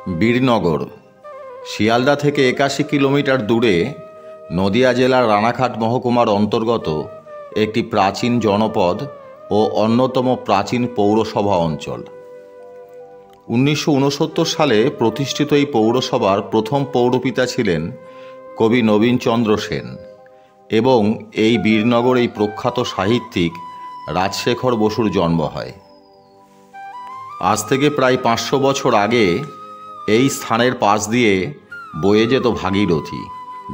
বীরনগর শিয়ালদা থেকে ৮১ কিলোমিটার দূরে নদিয়া জেলার রানাঘাট মহকুমার অন্তর্গত একটি প্রাচীন জনপদ ও অন্যতম প্রাচীন পৌরসভা অঞ্চল। ১৯৬৯ সালে প্রতিষ্ঠিত এই পৌরসভার প্রথম পৌরপিতা ছিলেন কবি নবীনচন্দ্র সেন এবং এই বীরনগরেই প্রখ্যাত সাহিত্যিক রাজশেখর বসুর জন্ম হয়। আজ থেকে প্রায় ৫০০ বছর আগে এই স্থানের পাশ দিয়ে বয়ে যেত ভাগীরথী,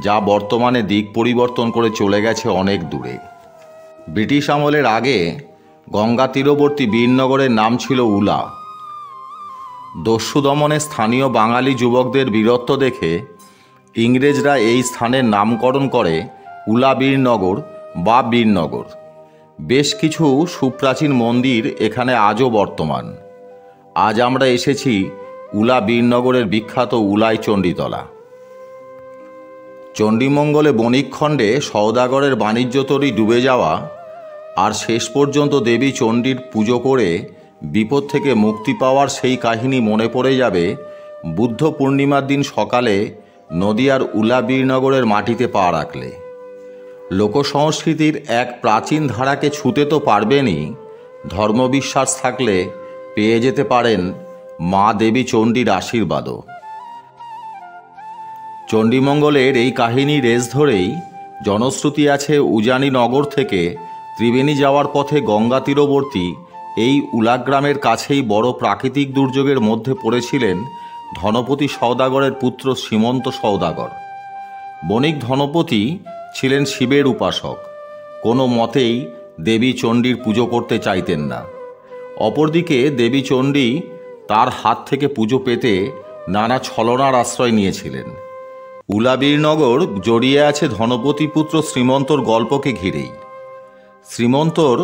যা বর্তমানে দিক পরিবর্তন করে চলে গেছে অনেক দূরে। ব্রিটিশ আমলের আগে গঙ্গা তীরবর্তী বীরনগরের নাম ছিল উলা। দস্যু দমনে স্থানীয় বাঙালি যুবকদের বীরত্ব দেখে ইংরেজরা এই স্থানের নামকরণ করে উলা বীরনগর বা বীরনগর। বেশ কিছু সুপ্রাচীন মন্দির এখানে আজও বর্তমান। আজ আমরা এসেছি উলা বীরনগরের বিখ্যাত উলাই চণ্ডীতলা। চণ্ডীমঙ্গলে বণিকখণ্ডে সওদাগরের বাণিজ্য তরী ডুবে যাওয়া আর শেষ পর্যন্ত দেবী চণ্ডীর পুজো করে বিপদ থেকে মুক্তি পাওয়ার সেই কাহিনী মনে পড়ে যাবে বুদ্ধ পূর্ণিমার দিন সকালে নদিয়ার উলা বীরনগরের মাটিতে পা রাখলে। লোকসংস্কৃতির এক প্রাচীন ধারাকে ছুঁতে তো পারবেনই, ধর্মবিশ্বাস থাকলে পেয়ে যেতে পারেন মা দেবী চণ্ডীর আশীর্বাদও। চণ্ডীমঙ্গলের এই কাহিনী রেশ ধরেই জনশ্রুতি আছে উজানিনগর থেকে ত্রিবেণী যাওয়ার পথে গঙ্গা তীরবর্তী এই উলাগ্রামের কাছেই বড় প্রাকৃতিক দুর্যোগের মধ্যে পড়েছিলেন ধনপতি সওদাগরের পুত্র শ্রীমন্ত সওদাগর। বণিক ধনপতি ছিলেন শিবের উপাসক, কোনো মতেই দেবী চণ্ডীর পুজো করতে চাইতেন না। অপরদিকে দেবী চণ্ডী তার হাত থেকে পুজো পেতে নানা ছলনার আশ্রয় নিয়েছিলেন। উলা বীরনগর জড়িয়ে আছে ধনপতি পুত্র শ্রীমন্তর গল্পকে ঘিরেই। শ্রীমন্তর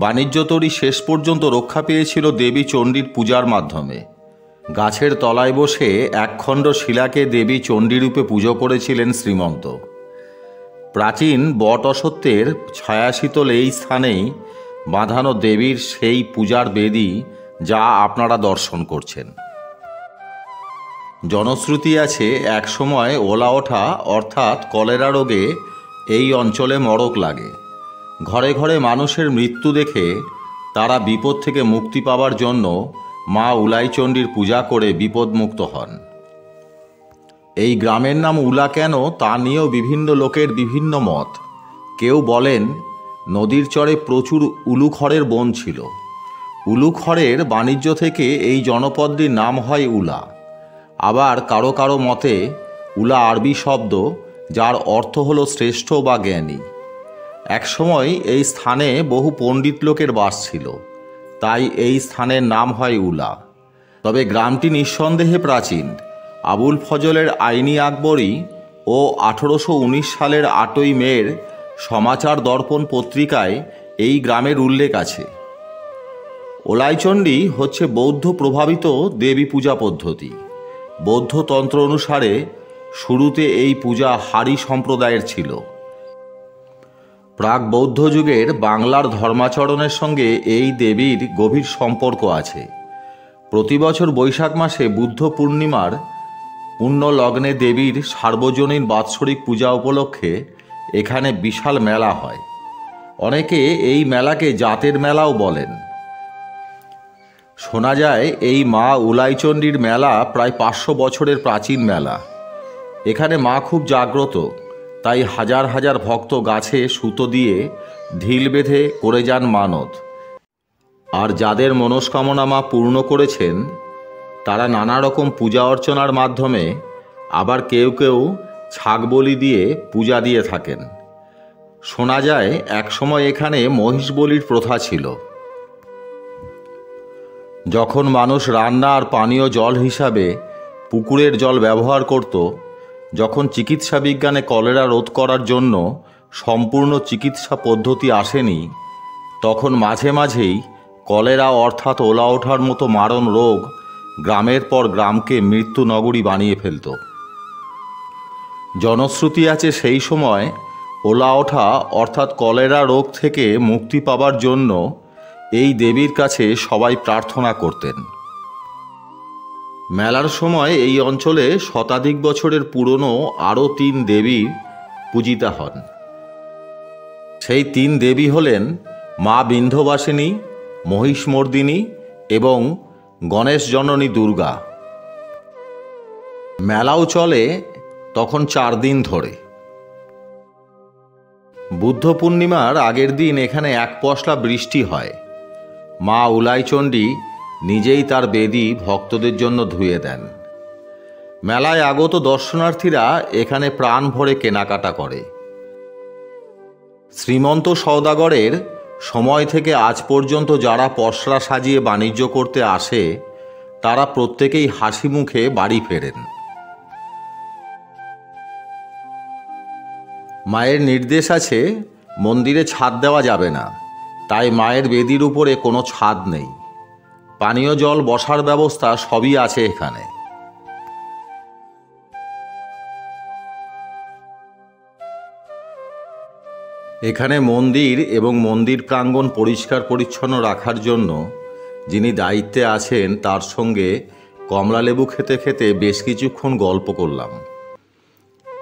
বাণিজ্যতরী শেষ পর্যন্ত রক্ষা পেয়েছিল দেবী চণ্ডীর পূজার মাধ্যমে। গাছের তলায় বসে একখণ্ড শিলাকে দেবী চণ্ডীরূপে পুজো করেছিলেন শ্রীমন্ত। প্রাচীন বট অশ্বত্থের ছায়াশীতল এই স্থানেই বাঁধানো দেবীর সেই পূজার বেদী যা আপনারা দর্শন করছেন। জনশ্রুতি আছে একসময় ওলা ওঠা অর্থাৎ কলেরা রোগে এই অঞ্চলে মড়ক লাগে। ঘরে ঘরে মানুষের মৃত্যু দেখে তারা বিপদ থেকে মুক্তি পাওয়ার জন্য মা উলাইচণ্ডীর পূজা করে বিপদমুক্ত হন। এই গ্রামের নাম উলা কেন তা নিয়েও বিভিন্ন লোকের বিভিন্ন মত। কেউ বলেন নদীর চরে প্রচুর উলুখড়ের বন ছিল। উলুখড়ের বাণিজ্য থেকে এই জনপদটির নাম হয় উলা। আবার কারো কারো মতে উলা আরবি শব্দ, যার অর্থ হলো শ্রেষ্ঠ বা জ্ঞানী। একসময় এই স্থানে বহু পণ্ডিত লোকের বাস ছিল, তাই এই স্থানের নাম হয় উলা। তবে গ্রামটি নিঃসন্দেহে প্রাচীন। আবুল ফজলের আইনি আকবরী ও 1819 সালের 8ই মের সমাচার দর্পণ পত্রিকায় এই গ্রামের উল্লেখ আছে। ওলাইচণ্ডী হচ্ছে বৌদ্ধ প্রভাবিত দেবী পূজা পদ্ধতি। বৌদ্ধ তন্ত্র অনুসারে শুরুতে এই পূজা হারি সম্প্রদায়ের ছিল। প্রাক বৌদ্ধ যুগের বাংলার ধর্মাচরণের সঙ্গে এই দেবীর গভীর সম্পর্ক আছে। প্রতি বছর বৈশাখ মাসে বুদ্ধ পূর্ণিমার পুণ্য লগ্নে দেবীর সার্বজনীন বাৎসরিক পূজা উপলক্ষে এখানে বিশাল মেলা হয়। অনেকে এই মেলাকে জাতের মেলাও বলেন। শোনা যায় এই মা উলাইচণ্ডীর মেলা প্রায় ৫০০ বছরের প্রাচীন মেলা। এখানে মা খুব জাগ্রত, তাই হাজার হাজার ভক্ত গাছে সুতো দিয়ে ঢিল বেঁধে করে যান মানত। আর যাদের মনস্কামনা মা পূর্ণ করেছেন তারা নানা রকম পূজা অর্চনার মাধ্যমে, আবার কেউ কেউ ছাগ বলি দিয়ে পূজা দিয়ে থাকেন। শোনা যায় একসময় এখানে মহিষ বলির প্রথা ছিল। যখন মানুষ রান্না আর পানীয় জল হিসাবে পুকুরের জল ব্যবহার করত, যখন চিকিৎসা বিজ্ঞানে কলেরা রোধ করার জন্য সম্পূর্ণ চিকিৎসা পদ্ধতি আসেনি, তখন মাঝে মাঝেই কলেরা অর্থাৎ ওলা ওঠার মতো মারণ রোগ গ্রামের পর গ্রামকে মৃত্যু নগরী বানিয়ে ফেলত। জনশ্রুতি আছে সেই সময় ওলা ওঠা অর্থাৎ কলেরা রোগ থেকে মুক্তি পাবার জন্য এই দেবীর কাছে সবাই প্রার্থনা করতেন। মেলার সময় এই অঞ্চলে শতাধিক বছরের পুরনো আরও 3 দেবী পূজিতা হন। সেই 3 দেবী হলেন মা বিন্ধ্যবাসিনী, মহিষমর্দিনী এবং গণেশ জননী দুর্গা। মেলাও চলে তখন 4 দিন ধরে। বুদ্ধ পূর্ণিমার আগের দিন এখানে 1 পশলা বৃষ্টি হয়। মা উলাইচণ্ডী নিজেই তার বেদী ভক্তদের জন্য ধুয়ে দেন। মেলায় আগত দর্শনার্থীরা এখানে প্রাণ ভরে কেনাকাটা করে। শ্রীমন্ত সওদাগরের সময় থেকে আজ পর্যন্ত যারা পসরা সাজিয়ে বাণিজ্য করতে আসে তারা প্রত্যেকেই হাসি মুখে বাড়ি ফেরেন। মায়ের নির্দেশ আছে মন্দিরে ছাদ দেওয়া যাবে না, তাই মায়ের বেদির উপরে কোনো ছাদ নেই। পানীয় জল, বসার ব্যবস্থা সবই আছে এখানে। এখানে মন্দির এবং মন্দির প্রাঙ্গণ পরিষ্কার পরিচ্ছন্ন রাখার জন্য যিনি দায়িত্বে আছেন তার সঙ্গে কমলালেবু খেতে খেতে বেশ কিছুক্ষণ গল্প করলাম।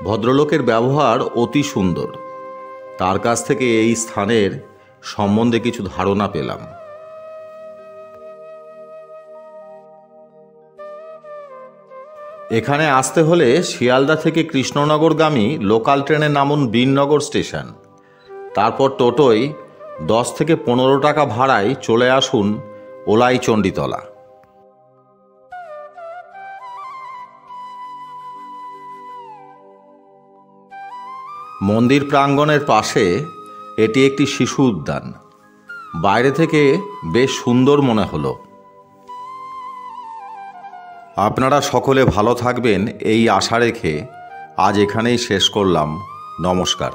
ভদ্রলোকের ব্যবহার অতি সুন্দর। তার কাছ থেকে এই স্থানের সম্বন্ধে কিছু ধারণা পেলাম। এখানে আসতে হলে শিয়ালদা থেকে কৃষ্ণনগরগামী লোকাল ট্রেনে নামুন বীরনগর স্টেশন। তারপর টোটোয় 10 থেকে 15 টাকা ভাড়ায় চলে আসুন ওলাইচণ্ডীতলা। মন্দির প্রাঙ্গণের পাশে এটি একটি শিশু উদ্যান। বাইরে থেকে বেশ সুন্দর মনে হলো। আপনারা সকলে ভালো থাকবেন এই আশা রেখে আজ এখানেই শেষ করলাম। নমস্কার।